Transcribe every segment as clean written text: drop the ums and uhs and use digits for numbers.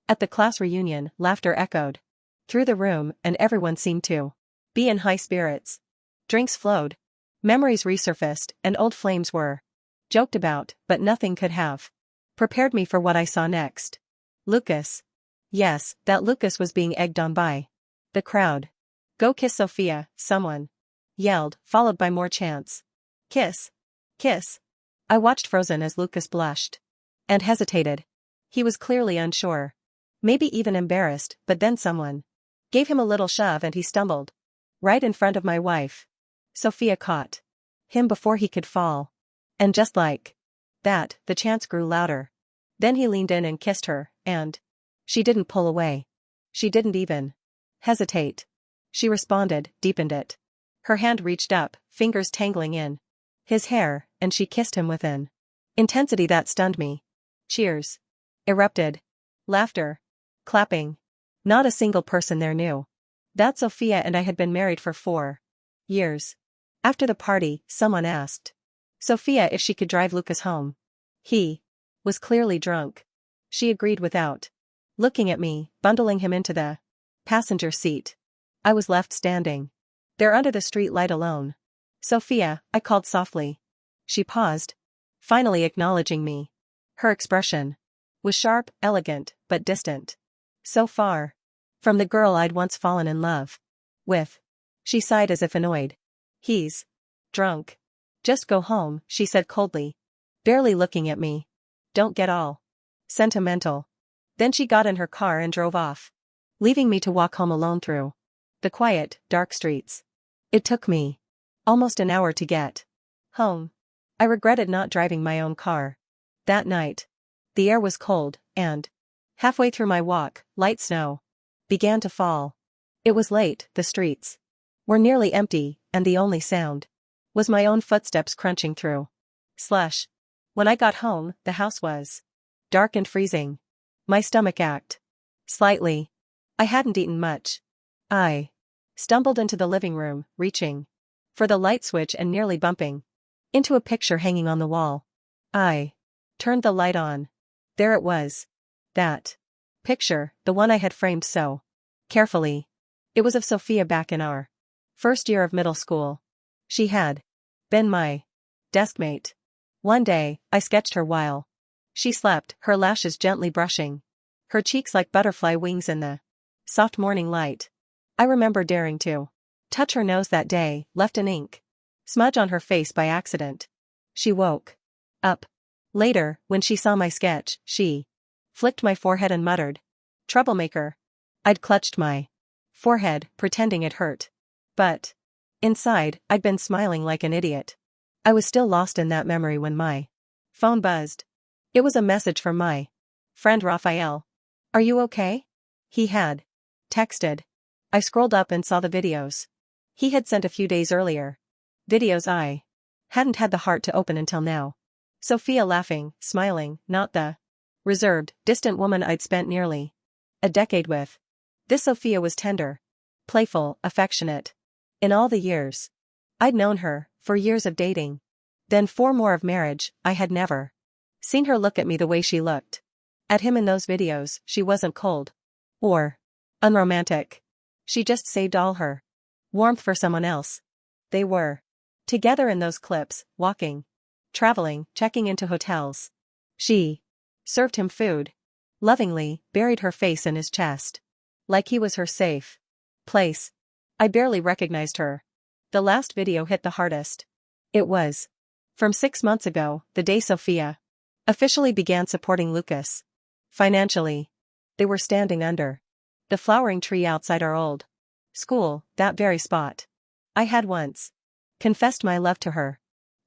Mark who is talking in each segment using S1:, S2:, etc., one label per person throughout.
S1: At the class reunion, laughter echoed through the room and everyone seemed to be in high spirits. Drinks flowed. Memories resurfaced and old flames were joked about, but nothing could have prepared me for what I saw next. Lucas. Yes, that Lucas was being egged on by the crowd. "Go kiss Sophia," someone yelled, followed by more chants. "Kiss. Kiss." I watched frozen as Lucas blushed and hesitated. He was clearly unsure. Maybe even embarrassed, but then someone gave him a little shove and he stumbled right in front of my wife. Sophia caught him before he could fall. And just like that, the chants grew louder. Then he leaned in and kissed her, and she didn't pull away. She didn't even hesitate. She responded, deepened it. Her hand reached up, fingers tangling in his hair, and she kissed him with an intensity that stunned me. Cheers erupted. Laughter. Clapping. Not a single person there knew that Sophia and I had been married for 4 years. After the party, someone asked Sophia if she could drive Lucas home. He was clearly drunk. She agreed without looking at me, bundling him into the passenger seat. I was left standing there under the street light alone. "Sophia," I called softly. She paused, finally acknowledging me. Her expression was sharp, elegant, but distant. So far from the girl I'd once fallen in love with. She sighed as if annoyed. "He's drunk. Just go home," she said coldly, barely looking at me. "Don't get all sentimental." Then she got in her car and drove off, leaving me to walk home alone through the quiet, dark streets. It took me almost an hour to get home. I regretted not driving my own car that night. The air was cold, and halfway through my walk, light snow began to fall. It was late, the streets were nearly empty, and the only sound was my own footsteps crunching through slush. When I got home, the house was dark and freezing. My stomach ached slightly. I hadn't eaten much. I stumbled into the living room, reaching for the light switch and nearly bumping into a picture hanging on the wall. I turned the light on. There it was. That picture, the one I had framed so carefully. It was of Sophia back in our first year of middle school. She had been my deskmate. One day, I sketched her while she slept, her lashes gently brushing her cheeks like butterfly wings in the soft morning light. I remember daring to touch her nose that day, left an ink smudge on her face by accident. She woke up later, when she saw my sketch, she flicked my forehead and muttered, "Troublemaker." I'd clutched my forehead, pretending it hurt. But inside, I'd been smiling like an idiot. I was still lost in that memory when my phone buzzed. It was a message from my friend Raphael. "Are you okay?" he had texted. I scrolled up and saw the videos he had sent a few days earlier. Videos I hadn't had the heart to open until now. Sophia laughing, smiling, not the reserved, distant woman I'd spent nearly a decade with. This Sophia was tender, playful, affectionate. In all the years I'd known her, for years of dating, then 4 more of marriage, I had never seen her look at me the way she looked at him in those videos. She wasn't cold or unromantic. She just saved all her warmth for someone else. They were together in those clips, walking, traveling, checking into hotels. She served him food lovingly, buried her face in his chest like he was her safe place. I barely recognized her. The last video hit the hardest. It was from 6 months ago, the day Sophia officially began supporting Lucas financially. They were standing under the flowering tree outside our old school, that very spot I had once confessed my love to her.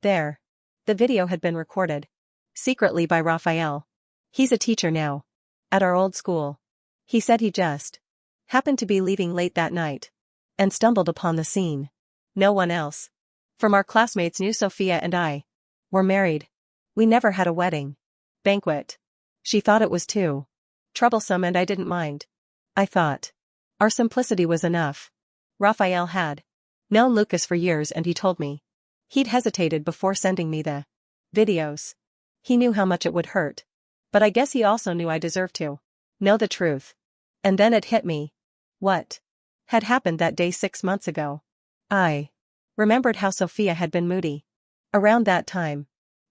S1: There. The video had been recorded secretly by Raphael. He's a teacher now at our old school. He said he just happened to be leaving late that night and stumbled upon the scene. No one else from our classmates knew Sophia and I were married. We never had a wedding banquet. She thought it was too troublesome and I didn't mind. I thought our simplicity was enough. Raphael had known Lucas for years and he told me he'd hesitated before sending me the videos. He knew how much it would hurt. But I guess he also knew I deserved to Know the truth. And then it hit me. What had happened that day 6 months ago? I remembered how Sophia had been moody. Around that time.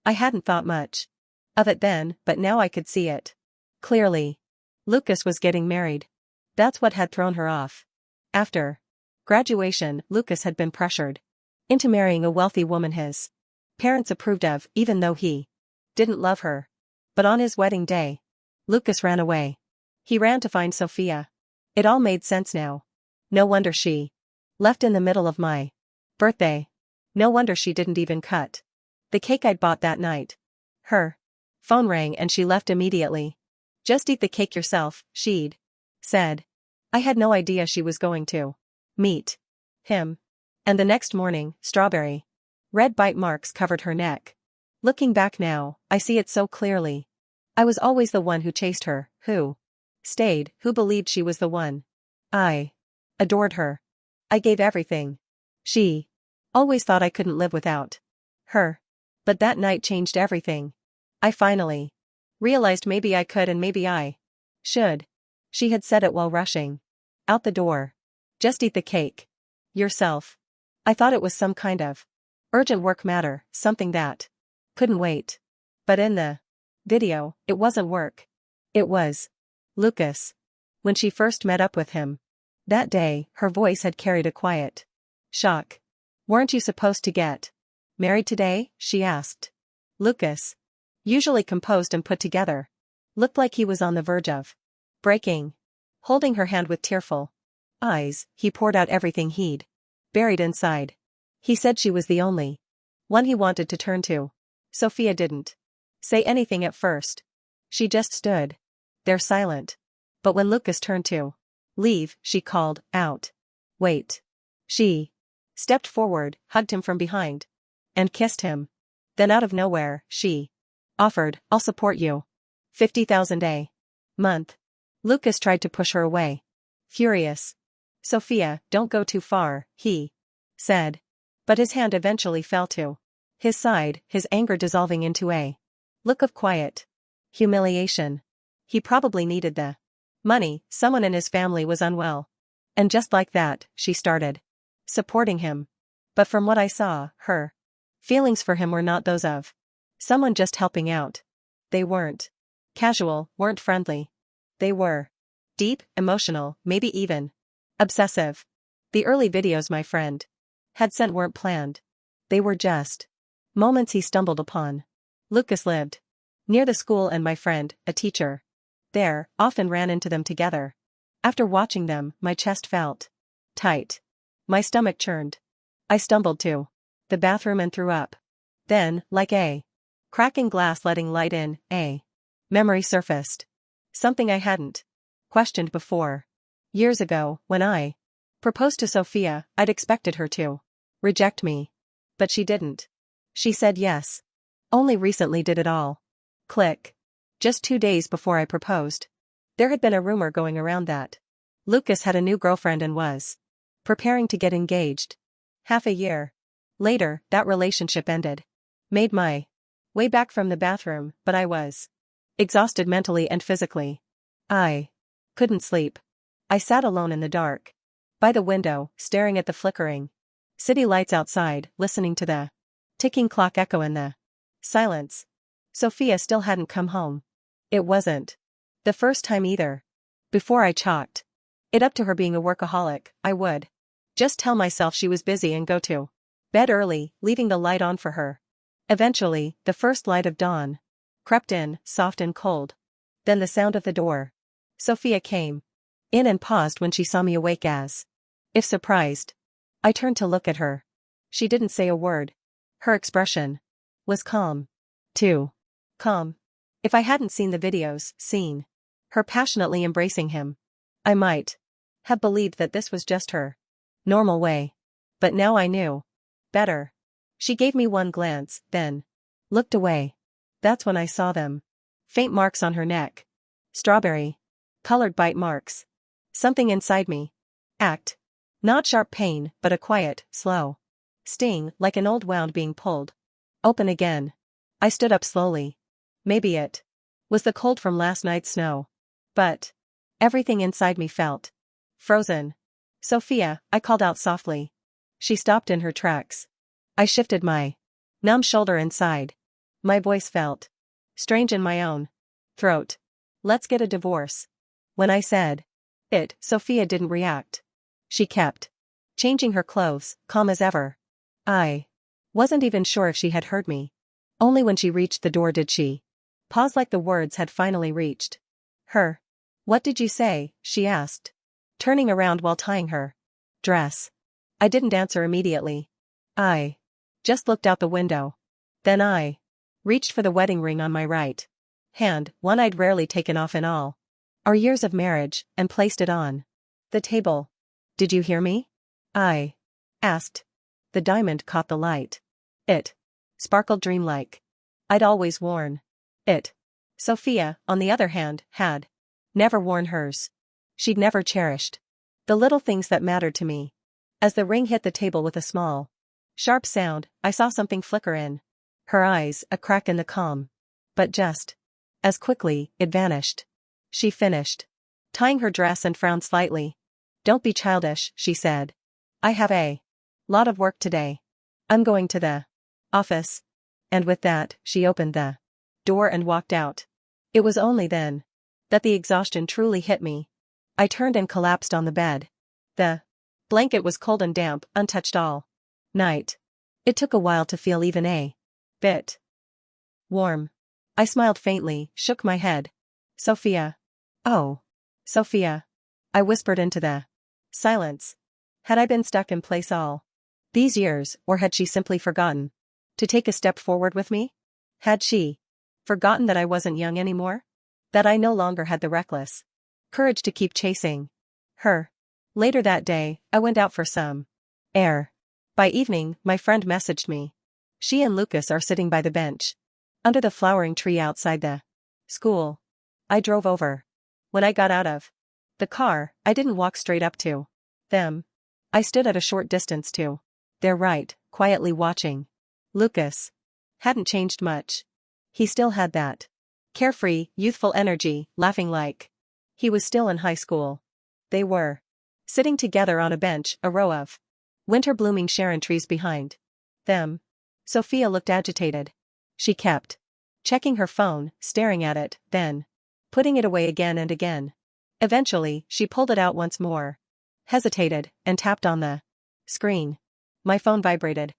S1: I hadn't thought much of it then, but now I could see it clearly. Lucas was getting married. That's what had thrown her off. After graduation, Lucas had been pressured into marrying a wealthy woman his parents approved of, even though he didn't love her. But on his wedding day, Lucas ran away. He ran to find Sophia. It all made sense now. No wonder she left in the middle of my birthday. No wonder she didn't even cut the cake I'd bought that night. Her phone rang and she left immediately. Just eat the cake yourself, she'd said. I had no idea she was going to meet him. And the next morning, strawberry red bite marks covered her neck. Looking back now, I see it so clearly. I was always the one who chased her, who stayed, who believed she was the one. I adored her. I gave everything. She always thought I couldn't live without her. But that night changed everything. I finally realized maybe I could and maybe I should. She had said it while rushing out the door. Just eat the cake yourself. I thought it was some kind of urgent work matter, something that couldn't wait. But in the video, it wasn't work. It was Lucas. When she first met up with him that day, her voice had carried a quiet shock. Weren't you supposed to get married today? She asked. Lucas, usually composed and put together, looked like he was on the verge of breaking. Holding her hand with tearful eyes, he poured out everything he'd buried inside. He said she was the only one he wanted to turn to. Sophia didn't say anything at first. She just stood there silent. But when Lucas turned to leave, she called out, "Wait." She stepped forward, hugged him from behind, and kissed him. Then out of nowhere, she offered, "I'll support you. 50,000 a month." Lucas tried to push her away. Furious. "Sophia, don't go too far," he said. But his hand eventually fell to his side, his anger dissolving into a look of quiet humiliation. He probably needed the money. Someone in his family was unwell. And just like that, she started supporting him. But from what I saw, her feelings for him were not those of someone just helping out. They weren't casual, weren't friendly. They were deep, emotional, maybe even obsessive. The early videos my friend had sent weren't planned. They were just moments he stumbled upon. Lucas lived near the school and my friend, a teacher there, often ran into them together. After watching them, my chest felt tight. My stomach churned. I stumbled to the bathroom and threw up. Then, like a cracking glass letting light in, a memory surfaced. Something I hadn't questioned before. Years ago, when I proposed to Sophia, I'd expected her to reject me. But she didn't. She said yes. Only recently did it all click. Just 2 days before I proposed, there had been a rumor going around that Lucas had a new girlfriend and was preparing to get engaged. Half a year later, that relationship ended. Made my way back from the bathroom, but I was exhausted mentally and physically. I couldn't sleep. I sat alone in the dark by the window, staring at the flickering city lights outside, listening to the ticking clock echo in the silence. Sophia still hadn't come home. It wasn't the first time either. Before I chalked it up to her being a workaholic, I would just tell myself she was busy and go to bed early, leaving the light on for her. Eventually, the first light of dawn crept in, soft and cold. Then the sound of the door. Sophia came in and paused when she saw me awake as if surprised. I turned to look at her. She didn't say a word. Her expression was calm. Too calm. If I hadn't seen the videos, seen her passionately embracing him, I might have believed that this was just her normal way. But now I knew better. She gave me one glance, then looked away. That's when I saw them. Faint marks on her neck. Strawberry colored bite marks. Something inside me acted. Not sharp pain, but a quiet, slow sting, like an old wound being pulled open again. I stood up slowly. Maybe it was the cold from last night's snow. But Everything inside me felt frozen. Sophia, I called out softly. She stopped in her tracks. I shifted my numb shoulder inside. My voice felt strange in my own throat. Let's get a divorce. When I said it, Sophia didn't react. She kept changing her clothes, calm as ever. I wasn't even sure if she had heard me. Only when she reached the door did she pause, like the words had finally reached her. What did you say? She asked, turning around while tying her dress. I didn't answer immediately. I just looked out the window. Then I reached for the wedding ring on my right hand, one I'd rarely taken off in all our years of marriage, and placed it on the table. Did you hear me? I asked. The diamond caught the light. It sparkled dreamlike. I'd always worn it. Sophia, on the other hand, had never worn hers. She'd never cherished the little things that mattered to me. As the ring hit the table with a small, sharp sound, I saw something flicker in her eyes, a crack in the calm. But just as quickly, it vanished. She finished tying her dress and frowned slightly. Don't be childish, she said. I have a lot of work today. I'm going to the office. And with that, she opened the door and walked out. It was only then that the exhaustion truly hit me. I turned and collapsed on the bed. The blanket was cold and damp, untouched all night. It took a while to feel even a bit warm. I smiled faintly, shook my head. Sophia. Oh. Sophia. I whispered into the silence. Had I been stuck in place all these years, or had she simply forgotten to take a step forward with me? Had she forgotten that I wasn't young anymore? That I no longer had the reckless courage to keep chasing her? Later that day, I went out for some air. By evening, my friend messaged me. She and Lucas are sitting by the bench under the flowering tree outside the school. I drove over. When I got out of the car, I didn't walk straight up to them. I stood at a short distance to their right, quietly watching. Lucas hadn't changed much. He still had that carefree, youthful energy, laughing like he was still in high school. They were sitting together on a bench, a row of winter-blooming Sharon trees behind them. Sophia looked agitated. She kept checking her phone, staring at it, then putting it away again and again. Eventually, she pulled it out once more, hesitated, and tapped on the screen. My phone vibrated.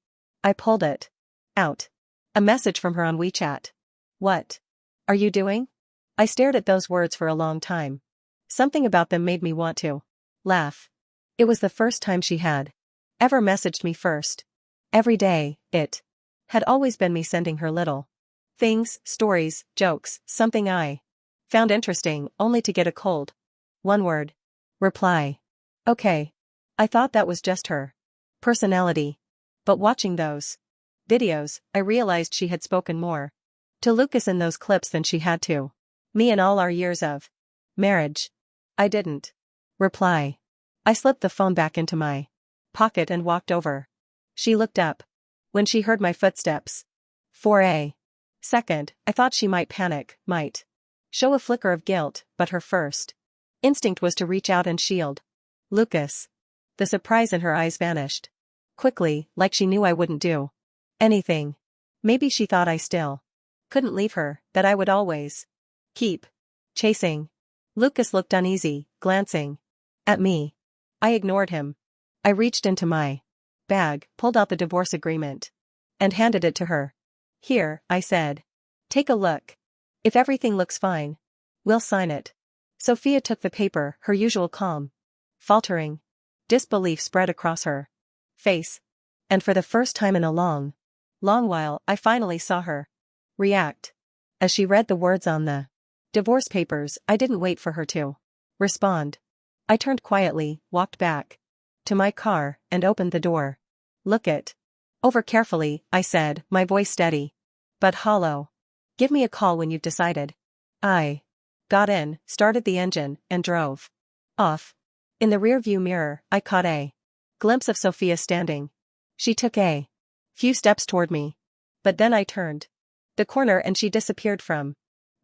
S1: I pulled it out. A message from her on WeChat. What are you doing? I stared at those words for a long time. Something about them made me want to laugh. It was the first time she had ever messaged me first. Every day, it had always been me sending her little things, stories, jokes, something I found interesting, only to get a cold one word reply. Okay. I thought that was just her personality. But watching those videos, I realized she had spoken more to Lucas in those clips than she had to me in all our years of marriage. I didn't reply. I slipped the phone back into my pocket and walked over. She looked up when she heard my footsteps. For a second, I thought she might panic, might show a flicker of guilt, but her first instinct was to reach out and shield Lucas. The surprise in her eyes vanished quickly, like she knew I wouldn't do anything. Maybe she thought I still couldn't leave her, that I would always keep chasing. Lucas looked uneasy, glancing at me. I ignored him. I reached into my bag, pulled out the divorce agreement, and handed it to her. Here, I said. Take a look. If everything looks fine, we'll sign it. Sophia took the paper, her usual calm. Faltering disbelief spread across her face. And for the first time in a long while, I finally saw her react. As she read the words on the divorce papers, I didn't wait for her to respond. I turned quietly, walked back to my car, and opened the door. Look it over carefully, I said, my voice steady but hollow. Give me a call when you've decided. I got in, started the engine, and drove off. In the rearview mirror, I caught a glimpse of Sophia standing. She took a few steps toward me. But then I turned the corner and she disappeared from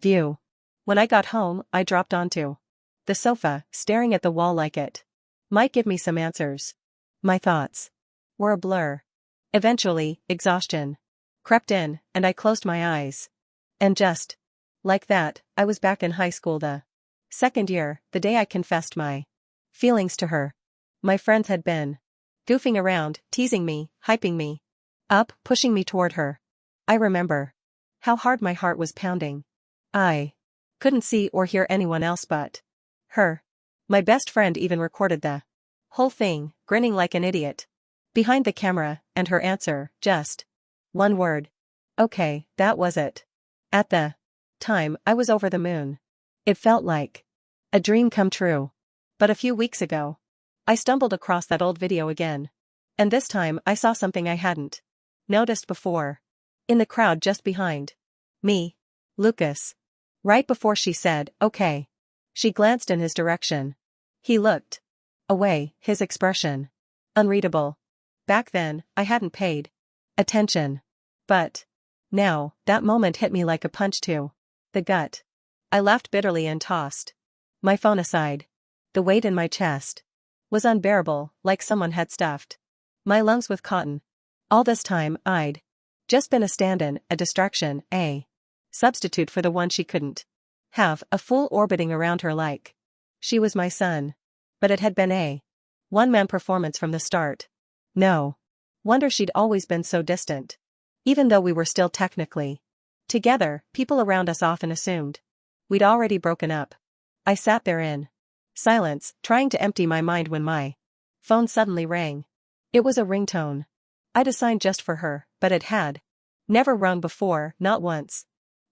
S1: view. When I got home, I dropped onto The sofa, staring at the wall like it might give me some answers. My thoughts were a blur. Eventually, exhaustion crept in, and I closed my eyes. And just like that, I was back in high school, the second year, the day I confessed my feelings to her. My friends had been goofing around, teasing me, hyping me up, pushing me toward her. I remember how hard my heart was pounding. I couldn't see or hear anyone else but her. My best friend even recorded the whole thing, grinning like an idiot behind the camera, and her answer, just one word. Okay, that was it. At the time, I was over the moon. It felt like a dream come true. But a few weeks ago, I stumbled across that old video again. And this time I saw something I hadn't noticed before. In the crowd just behind me, Lucas. Right before she said, okay. She glanced in his direction. He looked away, his expression unreadable. Back then, I hadn't paid attention. But now, that moment hit me like a punch to the gut. I laughed bitterly and tossed my phone aside. The weight in my chest was unbearable, like someone had stuffed my lungs with cotton. All this time, I'd just been a stand-in, a distraction, a substitute for the one she couldn't have, a fool orbiting around her like she was my son. But it had been a one-man performance from the start. No wonder she'd always been so distant. Even though we were still technically together, people around us often assumed we'd already broken up. I sat there in silence, trying to empty my mind when my phone suddenly rang. It was a ringtone I'd assigned just for her, but it had never rung before, not once.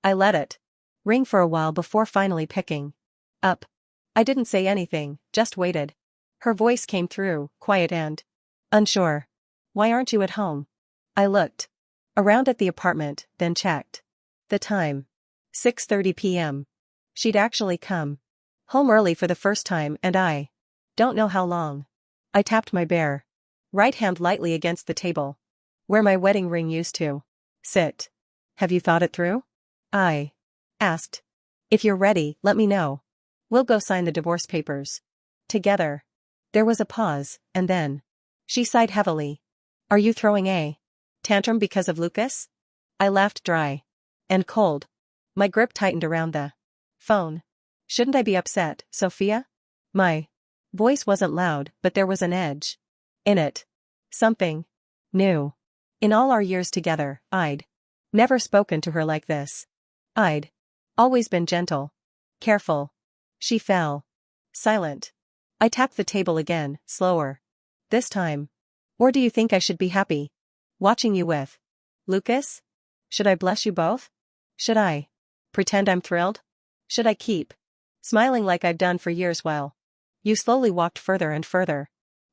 S1: I let it ring for a while before finally picking up. I didn't say anything, just waited. Her voice came through, quiet and unsure. Why aren't you at home? I looked around at the apartment, then checked the time. 6:30 p.m. She'd actually come home early for the first time, and I don't know how long. I tapped my bare right hand lightly against the table where my wedding ring used to sit. Have you thought it through? I asked. If you're ready, let me know. We'll go sign the divorce papers together. There was a pause, and then she sighed heavily. Are you throwing a tantrum because of Lucas? I laughed dry and cold. My grip tightened around the phone. Shouldn't I be upset, Sophia? My voice wasn't loud, but there was an edge in it. Something new. In all our years together, I'd never spoken to her like this. I'd always been gentle, careful. She fell silent. I tapped the table again, slower this time. Or do you think I should be happy watching you with Lucas? Should I bless you both? Should I pretend I'm thrilled? Should I keep smiling like I've done for years while you slowly walked further and further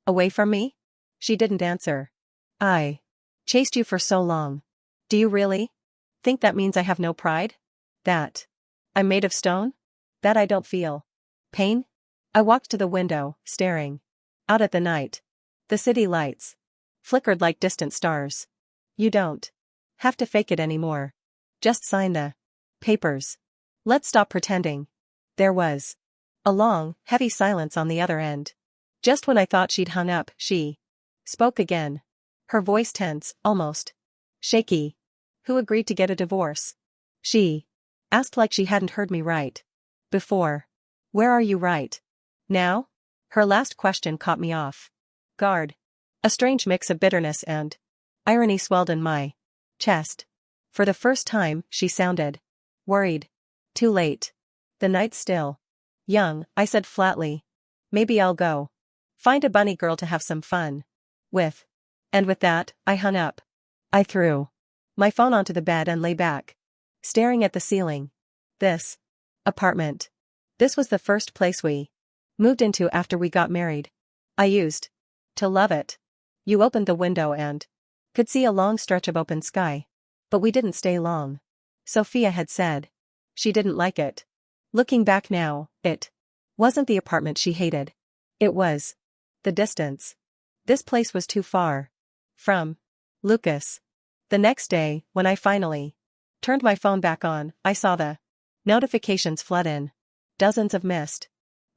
S1: away from me? She didn't answer. I chased you for so long. Do you really think that means I have no pride? That I'm made of stone? That I don't feel pain? I walked to the window, staring out at the night. The city lights flickered like distant stars. You don't have to fake it anymore. Just sign the papers. Let's stop pretending. There was a long, heavy silence on the other end. Just when I thought she'd hung up, she spoke again. Her voice tense, almost shaky. Who agreed to get a divorce? She asked like she hadn't heard me right before. Where are you right now? Her last question caught me off guard. A strange mix of bitterness and irony swelled in my chest. For the first time, she sounded worried. Too late. The night's still young, I said flatly. Maybe I'll go find a bunny girl to have some fun with. And with that, I hung up. I threw my phone onto the bed and lay back, staring at the ceiling. This apartment. This was the first place we moved into after we got married. I used to love it. You opened the window and could see a long stretch of open sky. But we didn't stay long. Sophia had said she didn't like it. Looking back now, it wasn't the apartment she hated. It was the distance. This place was too far from Lucas. The next day, when I finally turned my phone back on, I saw the notifications flood in. Dozens of missed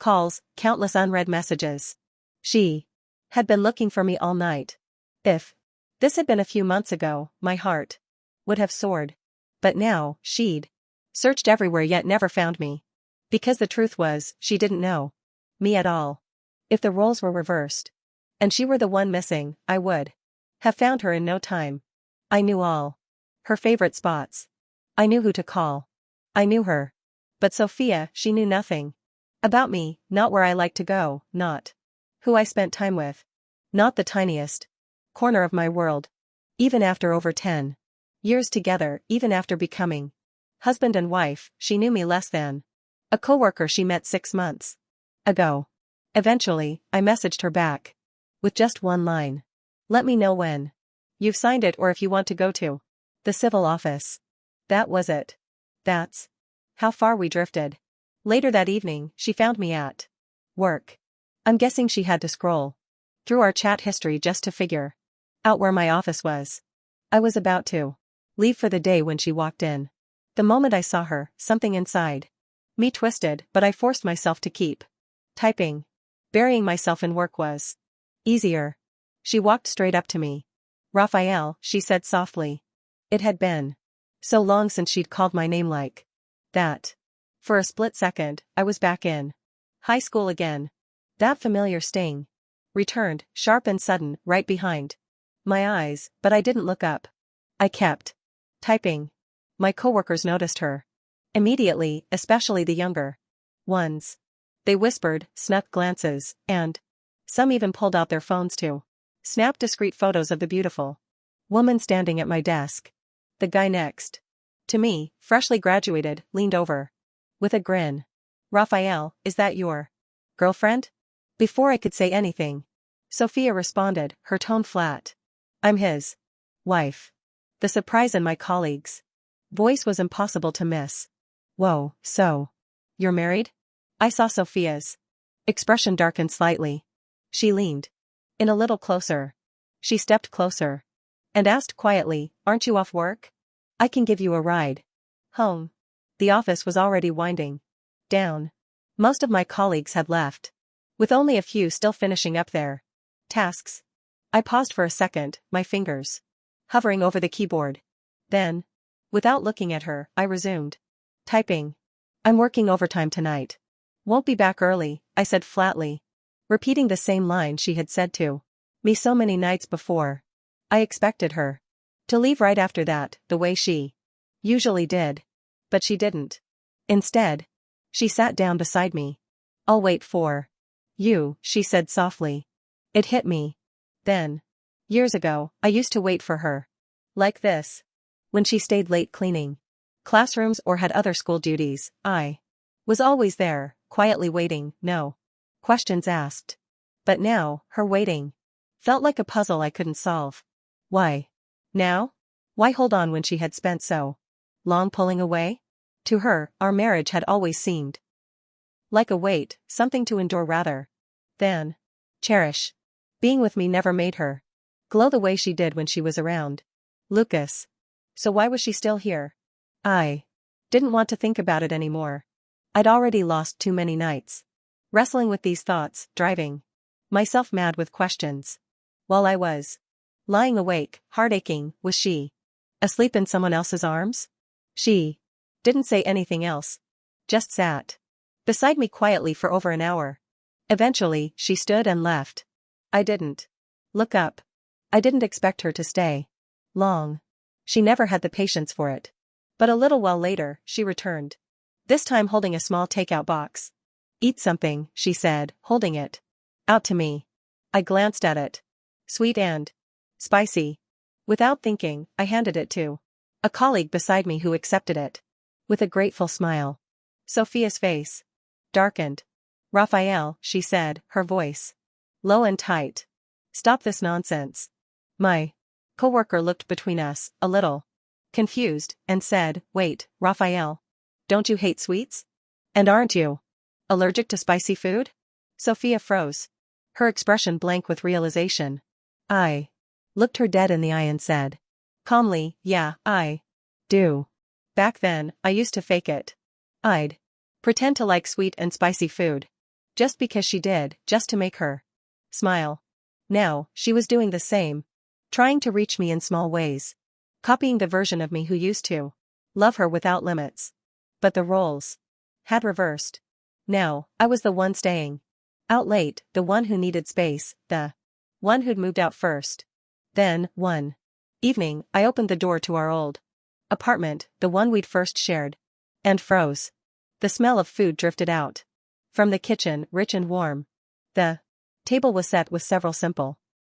S1: Calls, countless unread messages. She had been looking for me all night. If this had been a few months ago, my heart would have soared. But now, she'd searched everywhere yet never found me. Because the truth was, she didn't know me at all. If the roles were reversed, and she were the one missing, I would have found her in no time. I knew all her favorite spots. I knew who to call. I knew her. But Sophia, she knew nothing about me, not where I liked to go, not who I spent time with, not the tiniest corner of my world. Even after over 10 years together, even after becoming husband and wife, she knew me less than a coworker she met 6 months ago. Eventually, I messaged her back with just one line. Let me know when you've signed it or if you want to go to the civil office. That was it. That's how far we drifted. Later that evening, she found me at work. I'm guessing she had to scroll through our chat history just to figure out where my office was. I was about to leave for the day when she walked in. The moment I saw her, something inside me twisted, but I forced myself to keep typing. Burying myself in work was easier. She walked straight up to me. Raphael, she said softly. It had been so long since she'd called my name like that. For a split second, I was back in high school again. That familiar sting returned, sharp and sudden, right behind my eyes, but I didn't look up. I kept typing. My coworkers noticed her immediately, especially the younger ones. They whispered, snuck glances, and some even pulled out their phones to snap discreet photos of the beautiful woman standing at my desk. The guy next to me, freshly graduated, leaned over with a grin. Raphael, is that your girlfriend? Before I could say anything, Sophia responded, her tone flat. I'm his wife. The surprise in my colleague's voice was impossible to miss. Whoa, so you're married? I saw Sophia's expression darken slightly. She leaned in a little closer. She stepped closer and asked quietly, aren't you off work? I can give you a ride home. The office was already winding down. Most of my colleagues had left, with only a few still finishing up their tasks. I paused for a second, my fingers hovering over the keyboard. Then, without looking at her, I resumed typing. I'm working overtime tonight. Won't be back early, I said flatly, repeating the same line she had said to me so many nights before. I expected her to leave right after that, the way she usually did. But she didn't. Instead, she sat down beside me. I'll wait for you, she said softly. It hit me. Then, years ago, I used to wait for her. Like this. When she stayed late cleaning classrooms or had other school duties, I was always there, quietly waiting, no questions asked. But now, her waiting felt like a puzzle I couldn't solve. Why now? Why hold on when she had spent so long pulling away? To her, our marriage had always seemed like a wait, something to endure rather than cherish. Being with me never made her glow the way she did when she was around Lucas. So why was she still here? I didn't want to think about it anymore. I'd already lost too many nights wrestling with these thoughts, driving myself mad with questions. While I was lying awake, heart aching, was she asleep in someone else's arms? She didn't say anything else. Just sat beside me quietly for over an hour. Eventually, she stood and left. I didn't look up. I didn't expect her to stay long. She never had the patience for it. But a little while later, she returned. This time holding a small takeout box. Eat something, she said, holding it out to me. I glanced at it. Sweet and spicy. Without thinking, I handed it to a colleague beside me who accepted it with a grateful smile. Sophia's face darkened. Raphael, she said, her voice low and tight. Stop this nonsense. My coworker looked between us, a little confused, and said, wait, Raphael. Don't you hate sweets? And aren't you allergic to spicy food? Sophia froze, her expression blank with realization. I looked her dead in the eye and said calmly, yeah, I do. Back then, I used to fake it. I'd pretend to like sweet and spicy food. Just because she did, just to make her smile. Now, she was doing the same. Trying to reach me in small ways. Copying the version of me who used to love her without limits. But the roles had reversed. Now, I was the one staying out late, the one who needed space, the one who'd moved out first. Then, one evening, I opened the door to our old apartment, the one we'd first shared, and froze. The smell of food drifted out from the kitchen, rich and warm. The table was set with several simple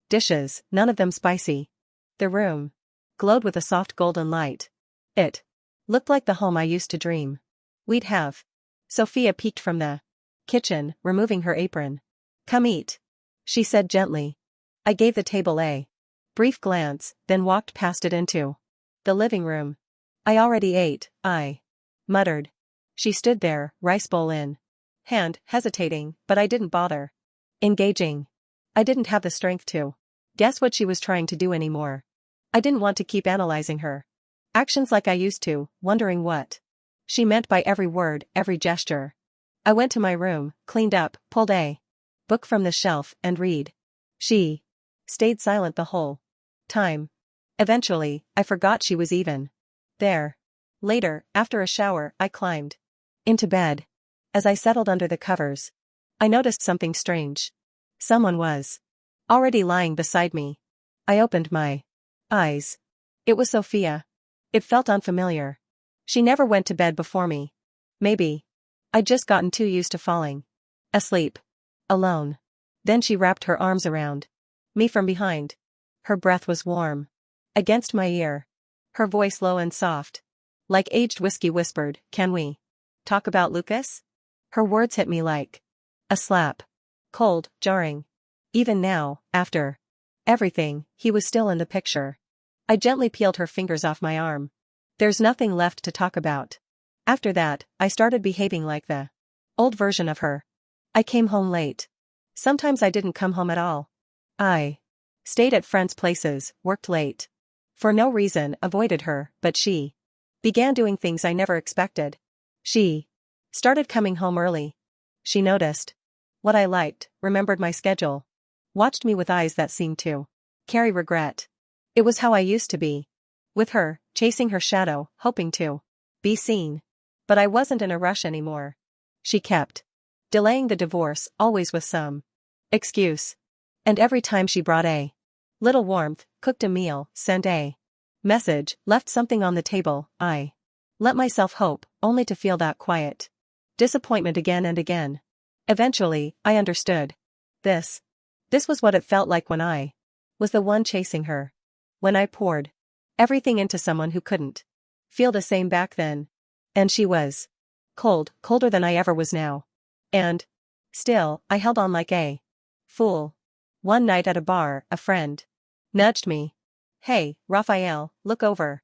S1: dishes, none of them spicy. The room glowed with a soft golden light. It looked like the home I used to dream we'd have. Sophia peeked from the kitchen, removing her apron. "Come eat," she said gently. I gave the table a brief glance, then walked past it into the living room. "I already ate," I muttered. She stood there, rice bowl in hand, hesitating, but I didn't bother engaging. I didn't have the strength to guess what she was trying to do anymore. I didn't want to keep analyzing her actions like I used to, wondering what she meant by every word, every gesture. I went to my room, cleaned up, pulled a book from the shelf, and read. She stayed silent the whole time. Eventually, I forgot she was even there. Later, after a shower, I climbed into bed. As I settled under the covers, I noticed something strange. Someone was already lying beside me. I opened my eyes. It was Sophia. It felt unfamiliar. She never went to bed before me. Maybe I'd just gotten too used to falling asleep alone. Then she wrapped her arms around me from behind. Her breath was warm against my ear. Her voice low and soft, like aged whiskey, whispered, "Can we talk about Lucas?" Her words hit me like a slap. Cold, jarring. Even now, after everything, he was still in the picture. I gently peeled her fingers off my arm. "There's nothing left to talk about." After that, I started behaving like the old version of her. I came home late. Sometimes I didn't come home at all. I stayed at friends' places, worked late. For no reason, avoided her, but she began doing things I never expected. She started coming home early. She noticed what I liked, remembered my schedule, watched me with eyes that seemed to carry regret. It was how I used to be. With her, chasing her shadow, hoping to be seen. But I wasn't in a rush anymore. She kept delaying the divorce, always with some excuse. And every time she brought a little warmth, cooked a meal, sent a message, left something on the table, I let myself hope, only to feel that quiet disappointment again and again. Eventually, I understood. This was what it felt like when I was the one chasing her. When I poured everything into someone who couldn't feel the same back then. And she was cold, colder than I ever was now. And still, I held on like a fool. One night at a bar, a friend nudged me. "Hey, Raphael, look over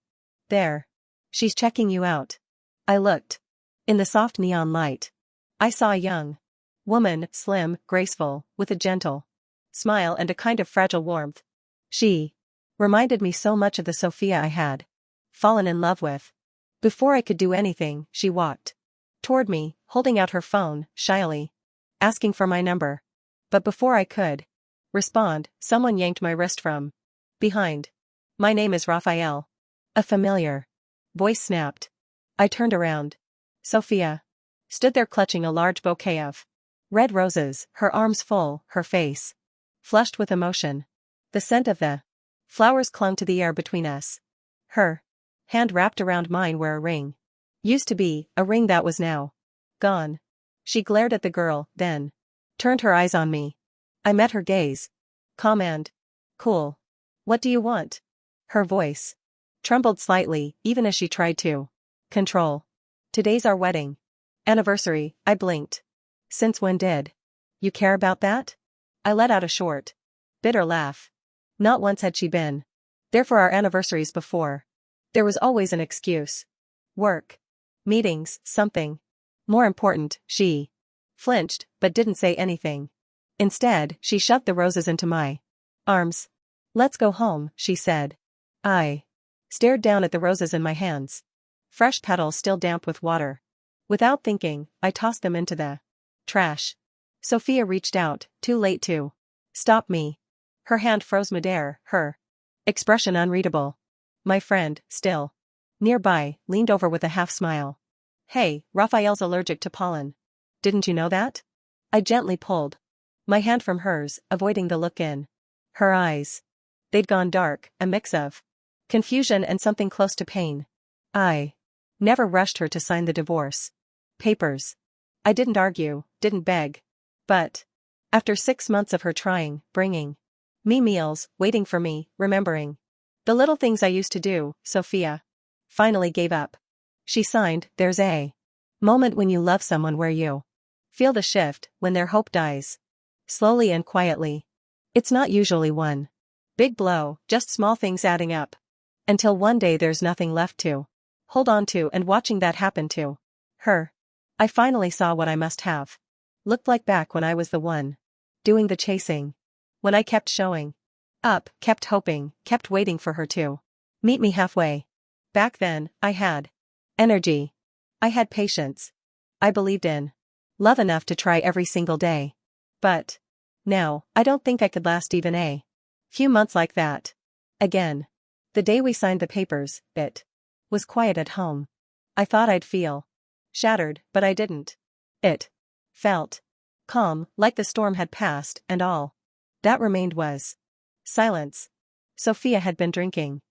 S1: there. She's checking you out." I looked. In the soft neon light, I saw a young woman, slim, graceful, with a gentle smile and a kind of fragile warmth. She reminded me so much of the Sophia I had fallen in love with. Before I could do anything, she walked toward me, holding out her phone, shyly asking for my number. But before I could respond, someone yanked my wrist from behind. "My name is Raphael." A familiar voice snapped. I turned around. Sophia stood there clutching a large bouquet of red roses, her arms full, her face flushed with emotion. The scent of the flowers clung to the air between us. Her hand wrapped around mine where a ring used to be, a ring that was now gone. She glared at the girl, then turned her eyes on me. I met her gaze. Calm and cool. "What do you want?" Her voice trembled slightly, even as she tried to control. "Today's our wedding anniversary." I blinked. "Since when did you care about that?" I let out a short, bitter laugh. Not once had she been there for our anniversaries before. There was always an excuse. Work, meetings, something more important. She flinched, but didn't say anything. Instead, she shoved the roses into my arms. "Let's go home," she said. I stared down at the roses in my hands. Fresh petals still damp with water. Without thinking, I tossed them into the trash. Sophia reached out, too late to stop me. Her hand froze midair, her expression unreadable. My friend, still nearby, leaned over with a half smile. Hey, Raphael's allergic to pollen. Didn't you know that? I gently pulled my hand from hers, avoiding the look in her eyes. They'd gone dark, a mix of confusion and something close to pain. I never rushed her to sign the divorce papers. I didn't argue, didn't beg. But after 6 months of her trying, bringing me meals, waiting for me, remembering the little things I used to do, Sophia finally gave up. She signed. There's a moment when you love someone where you feel the shift, when their hope dies slowly and quietly. It's not usually one big blow, just small things adding up. Until one day there's nothing left to hold on to, and watching that happen to her, I finally saw what I must have looked like back when I was the one doing the chasing. When I kept showing up, kept hoping, kept waiting for her to meet me halfway. Back then, I had energy. I had patience. I believed in love enough to try every single day. But now, I don't think I could last even a few months like that again. The day we signed the papers, it was quiet at home. I thought I'd feel shattered, but I didn't. It felt calm, like the storm had passed, and all that remained was silence. Sophia had been drinking.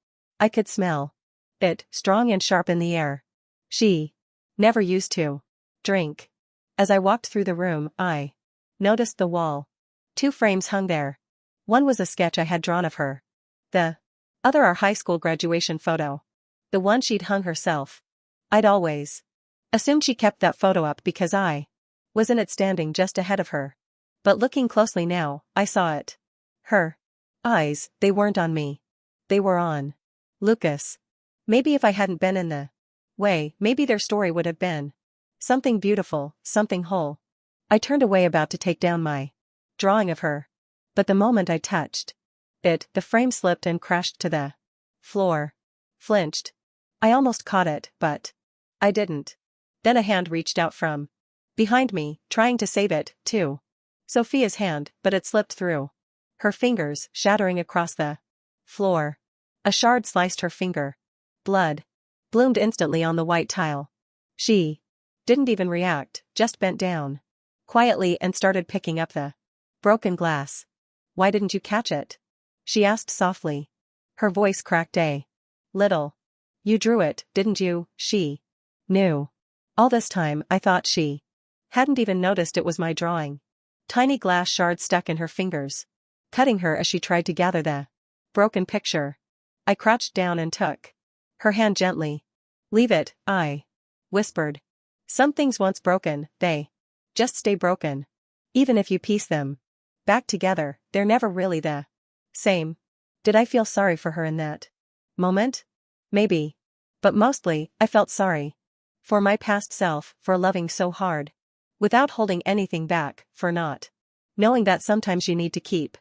S1: I could smell it, strong and sharp in the air. She never used to drink. As I walked through the room, I noticed the wall. 2 frames hung there. One was a sketch I had drawn of her. The other our high school graduation photo. The one she'd hung herself. I'd always assumed she kept that photo up because I was in it, standing just ahead of her. But looking closely now, I saw it. Her eyes, they weren't on me. They were on Lucas. Maybe if I hadn't been in the way, maybe their story would have been something beautiful, something whole. I turned away, about to take down my drawing of her. But the moment I touched it, the frame slipped and crashed to the floor. Flinched. I almost caught it, but I didn't. Then a hand reached out from behind me, trying to save it, too. Sophia's hand, but it slipped through her fingers, shattering across the floor. A shard sliced her finger. Blood bloomed instantly on the white tile. She didn't even react, just bent down quietly and started picking up the broken glass. Why didn't you catch it? She asked softly. Her voice cracked a little. You drew it, didn't you? She knew. All this time I thought she hadn't even noticed it was my drawing. Tiny glass shards stuck in her fingers, cutting her as she tried to gather the broken picture. I crouched down and took her hand gently. Leave it, I whispered. Some things once broken, they just stay broken. Even if you piece them back together, they're never really the same. Did I feel sorry for her in that moment? Maybe. But mostly, I felt sorry for my past self, for loving so hard without holding anything back, for not knowing that sometimes you need to keep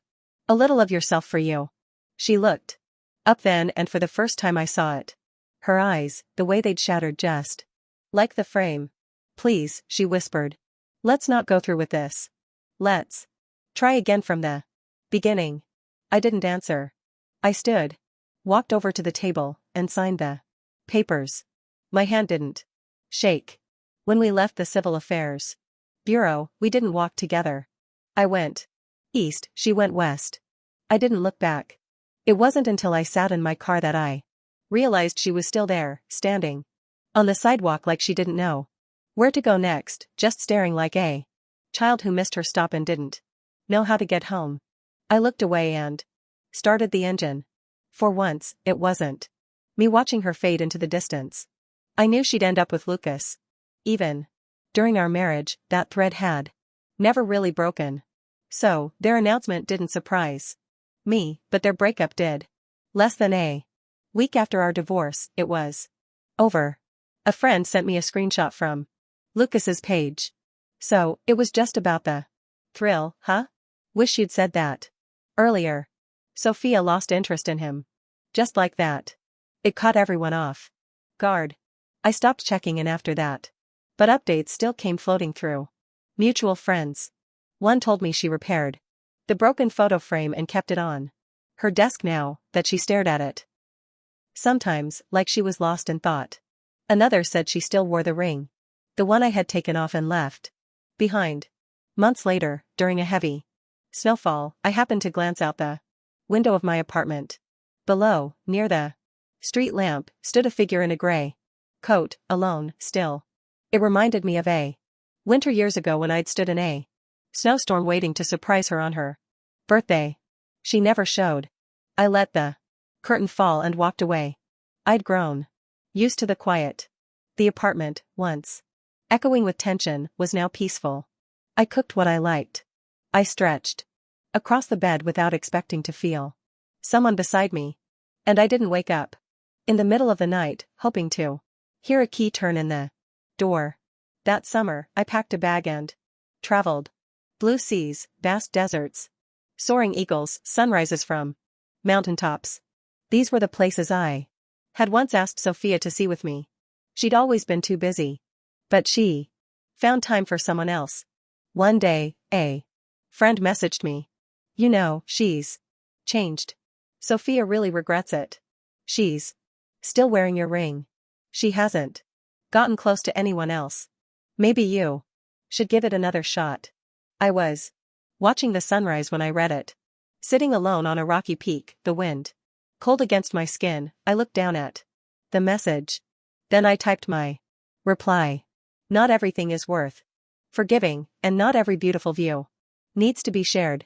S1: a little of yourself for you. She looked up then, and for the first time I saw it. Her eyes, the way they'd shattered just like the frame. Please, she whispered. Let's not go through with this. Let's try again from the beginning. I didn't answer. I stood, walked over to the table, and signed the papers. My hand didn't shake. When we left the Civil Affairs Bureau, we didn't walk together. I went east, she went west. I didn't look back. It wasn't until I sat in my car that I realized she was still there, standing on the sidewalk like she didn't know where to go next, just staring like a child who missed her stop and didn't know how to get home. I looked away and started the engine. For once, it wasn't me watching her fade into the distance. I knew she'd end up with Lucas. Even during our marriage, that thread had never really broken. So, their announcement didn't surprise me, but their breakup did. Less than a week after our divorce, it was over. A friend sent me a screenshot from Lucas's page. So, it was just about the thrill, huh? Wish you'd said that earlier. Sophia lost interest in him. Just like that. It caught everyone off guard. I stopped checking in after that. But updates still came floating through. Mutual friends. One told me she repaired the broken photo frame and kept it on her desk now that she stared at it. Sometimes, like she was lost in thought. Another said she still wore the ring. The one I had taken off and left behind. Months later, during a heavy snowfall, I happened to glance out the window of my apartment. Below, near the street lamp, stood a figure in a gray coat, alone, still. It reminded me of a winter years ago when I'd stood in a snowstorm waiting to surprise her on her birthday. She never showed. I let the curtain fall and walked away. I'd grown used to the quiet. The apartment, once echoing with tension, was now peaceful. I cooked what I liked. I stretched across the bed without expecting to feel someone beside me. And I didn't wake up in the middle of the night, hoping to hear a key turn in the door. That summer, I packed a bag and traveled. Blue seas, vast deserts, soaring eagles, sunrises from mountaintops. These were the places I had once asked Sophia to see with me. She'd always been too busy. But she found time for someone else. One day, a friend messaged me. You know, she's changed. Sophia really regrets it. She's still wearing your ring. She hasn't gotten close to anyone else. Maybe you should give it another shot. I was watching the sunrise when I read it. Sitting alone on a rocky peak, the wind cold against my skin, I looked down at the message. Then I typed my reply. Not everything is worth forgiving, and not every beautiful view needs to be shared.